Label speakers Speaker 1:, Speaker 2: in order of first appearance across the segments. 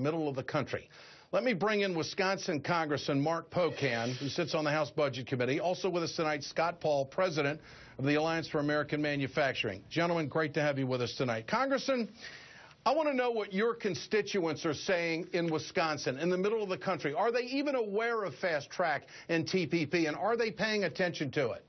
Speaker 1: middle of the country. Let me bring in Wisconsin Congressman Mark Pocan, who sits on the House Budget Committee. Also with us tonight, Scott Paul, president of the Alliance for American Manufacturing. Gentlemen, great to have you with us tonight. Congressman, I want to know what your constituents are saying in Wisconsin, in the middle of the country. Are they even aware of Fast Track and TPP, and are they paying attention to it?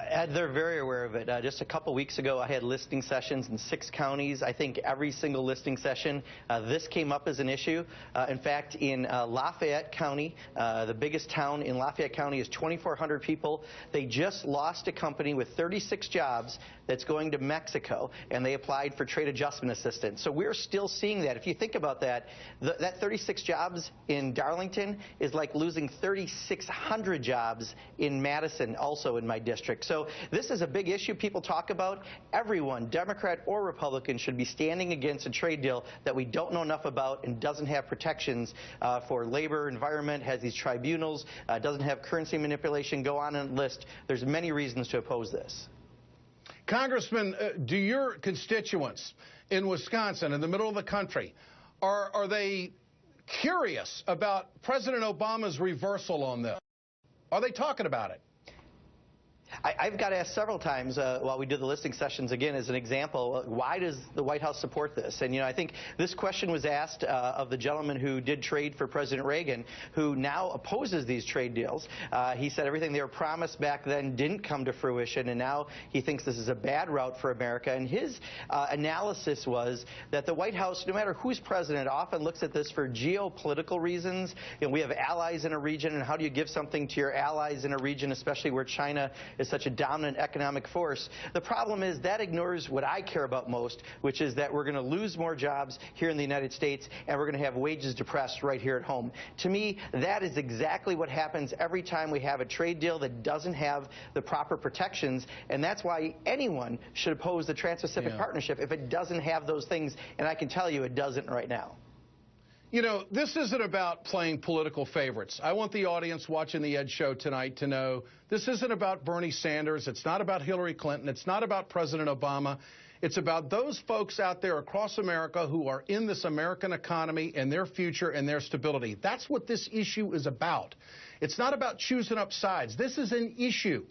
Speaker 2: Ed, they're very aware of it. Just a couple weeks ago, I had listening sessions in 6 counties. I think every single listening session, this came up as an issue. In fact, in Lafayette County, the biggest town in Lafayette County is 2,400 people. They just lost a company with 36 jobs that's going to Mexico, and they applied for trade adjustment assistance. So we're still seeing that. If you think about that, that 36 jobs in Darlington is like losing 3,600 jobs in Madison, also in my district. So this is a big issue people talk about. Everyone, Democrat or Republican, should be standing against a trade deal that we don't know enough about and doesn't have protections for labor, environment, has these tribunals, doesn't have currency manipulation, go on and list. There's many reasons to oppose this.
Speaker 1: Congressman, do your constituents in Wisconsin, in the middle of the country, are they curious about President Obama's reversal on this? Are they talking about it?
Speaker 2: I've got asked several times while we did the listening sessions, again, as an example, why does the White House support this? And, you know, I think this question was asked of the gentleman who did trade for President Reagan, who now opposes these trade deals. He said everything they were promised back then didn't come to fruition, and now he thinks this is a bad route for America. And his analysis was that the White House, no matter who's president, often looks at this for geopolitical reasons. You know, we have allies in a region, and how do you give something to your allies in a region, especially where China is such a dominant economic force? The problem is that ignores what I care about most, which is that we're going to lose more jobs here in the United States, and we're going to have wages depressed right here at home. To me, that is exactly what happens every time we have a trade deal that doesn't have the proper protections, and that's why anyone should oppose the Trans-Pacific Partnership if it doesn't have those things, and I can tell you it doesn't right now.
Speaker 1: You know, this isn't about playing political favorites. I want the audience watching the Ed Show tonight to know this isn't about Bernie Sanders. It's not about Hillary Clinton. It's not about President Obama. It's about those folks out there across America who are in this American economy and their future and their stability. That's what this issue is about. It's not about choosing up sides. This is an issue.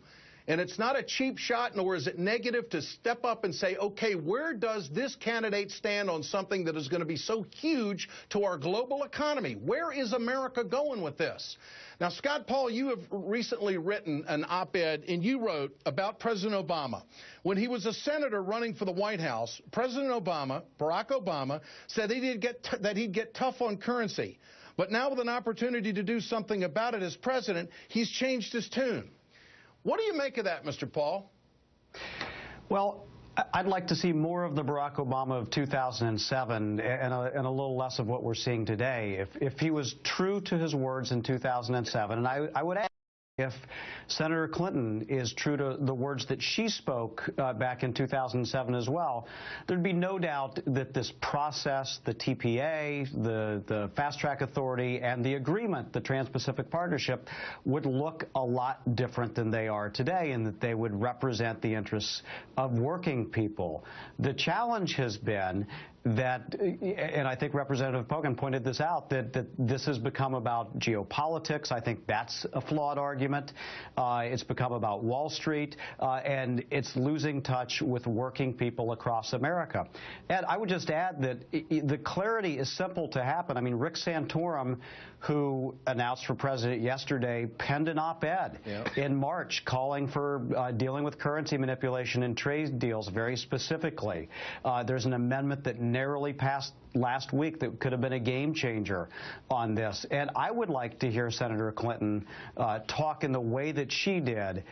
Speaker 1: And it's not a cheap shot, nor is it negative to step up and say, okay, where does this candidate stand on something that is going to be so huge to our global economy? Where is America going with this? Now, Scott Paul, you have recently written an op-ed, and you wrote about President Obama. When he was a senator running for the White House, President Obama, Barack Obama, said that he'd get tough on currency. But now with an opportunity to do something about it as president, he's changed his tune. What do you make of that, Mr. Paul?
Speaker 3: Well, I'd like to see more of the Barack Obama of 2007 and a little less of what we're seeing today. If he was true to his words in 2007, and I would add, if Senator Clinton is true to the words that she spoke back in 2007 as well, there'd be no doubt that this process, the TPA, the Fast Track Authority, and the agreement, the Trans-Pacific Partnership, would look a lot different than they are today, and that they would represent the interests of working people. The challenge has been that, and I think Representative Pocan pointed this out, that this has become about geopolitics. I think that's a flawed argument. It's become about Wall Street, and it's losing touch with working people across America. And I would just add that the clarity is simple to happen. I mean, Rick Santorum, who announced for president yesterday, penned an op-ed in March calling for dealing with currency manipulation and trade deals very specifically. There's an amendment that narrowly passed last week that could have been a game changer on this. And I would like to hear Senator Clinton talk in the way that she did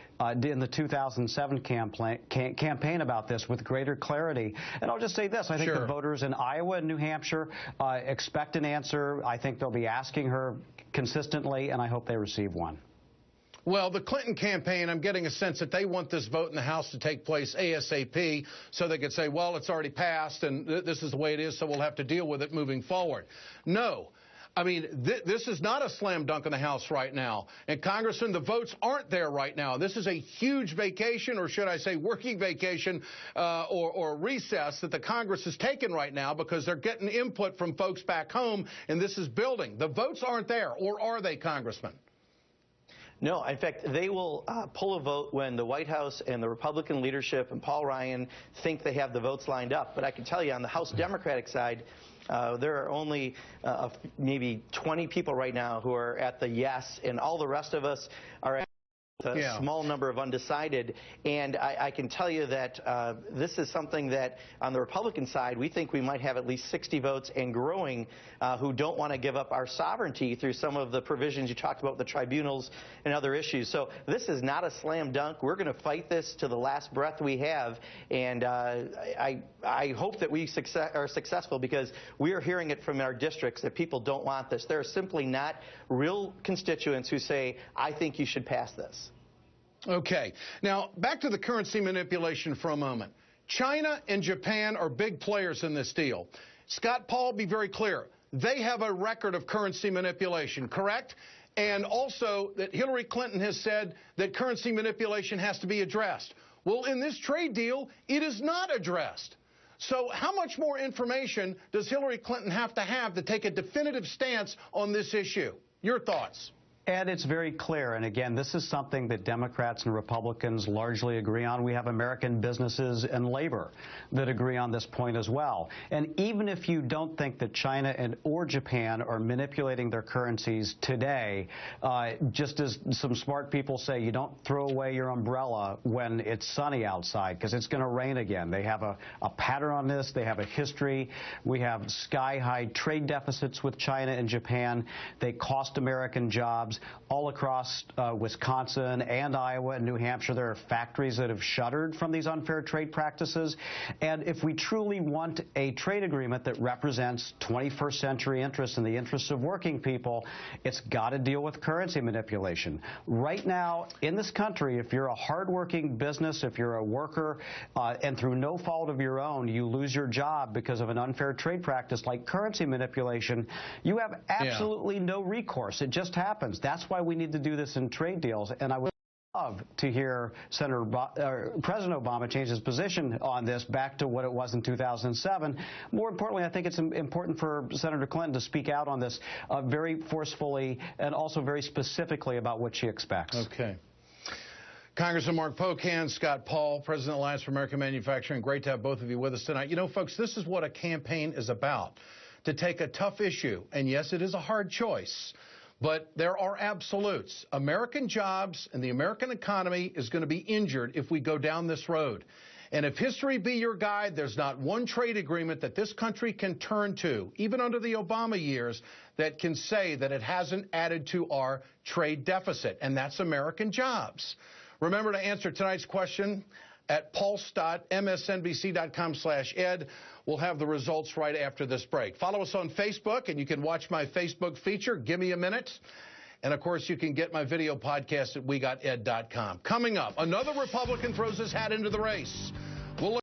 Speaker 3: in the 2007 campaign about this with greater clarity. And I'll just say this. I think the voters in Iowa and New Hampshire expect an answer. I think they'll be asking her consistently, and I hope they receive one.
Speaker 1: Well, the Clinton campaign, I'm getting a sense that they want this vote in the House to take place ASAP so they could say, well, it's already passed and this is the way it is, so we'll have to deal with it moving forward. No. I mean, this is not a slam dunk in the House right now. And, Congressman, the votes aren't there right now. This is a huge vacation, or should I say working vacation or recess that the Congress is taking right now because they're getting input from folks back home, and this is building. The votes aren't there, or are they, Congressman?
Speaker 2: No, in fact, they will pull a vote when the White House and the Republican leadership and Paul Ryan think they have the votes lined up. But I can tell you on the House Democratic side, there are only maybe 20 people right now who are at the yes, and all the rest of us are at a small number of undecided. And I can tell you that this is something that on the Republican side, we think we might have at least 60 votes and growing who don't want to give up our sovereignty through some of the provisions you talked about, the tribunals and other issues. So this is not a slam dunk. We're going to fight this to the last breath we have. And I hope that we are successful, because we are hearing it from our districts that people don't want this. There are simply not real constituents who say, I think you should pass this.
Speaker 1: Okay. Now, back to the currency manipulation for a moment. China and Japan are big players in this deal. Scott Paul, be very clear. They have a record of currency manipulation, correct? And also that Hillary Clinton has said that currency manipulation has to be addressed. Well, in this trade deal, it is not addressed. So how much more information does Hillary Clinton have to take a definitive stance on this issue? Your thoughts?
Speaker 3: Ed, it's very clear, and again, this is something that Democrats and Republicans largely agree on. We have American businesses and labor that agree on this point as well. And even if you don't think that China or Japan are manipulating their currencies today, just as some smart people say, you don't throw away your umbrella when it's sunny outside, because it's going to rain again. They have a pattern on this. They have a history. We have sky-high trade deficits with China and Japan. They cost American jobs. All across Wisconsin and Iowa and New Hampshire, there are factories that have shuttered from these unfair trade practices. And if we truly want a trade agreement that represents 21st century interests and the interests of working people, it's got to deal with currency manipulation. Right now, in this country, if you're a hardworking business, if you're a worker, and through no fault of your own, you lose your job because of an unfair trade practice like currency manipulation, you have absolutely no recourse. It just happens. That's why we need to do this in trade deals. And I would love to hear President Obama change his position on this back to what it was in 2007. More importantly, I think it's important for Senator Clinton to speak out on this very forcefully and also very specifically about what she expects.
Speaker 1: Okay. Congressman Mark Pocan, Scott Paul, President of Alliance for American Manufacturing. Great to have both of you with us tonight. You know, folks, this is what a campaign is about, to take a tough issue. And yes, it is a hard choice. But there are absolutes. American jobs and the American economy is going to be injured if we go down this road. And if history be your guide, there's not one trade agreement that this country can turn to, even under the Obama years, that can say that it hasn't added to our trade deficit. And that's American jobs. Remember to answer tonight's question at pulse.msnbc.com/ed. We'll have the results right after this break. Follow us on Facebook, and you can watch my Facebook feature, Give Me a Minute. And, of course, you can get my video podcast at WeGotEd.com. Coming up, another Republican throws his hat into the race.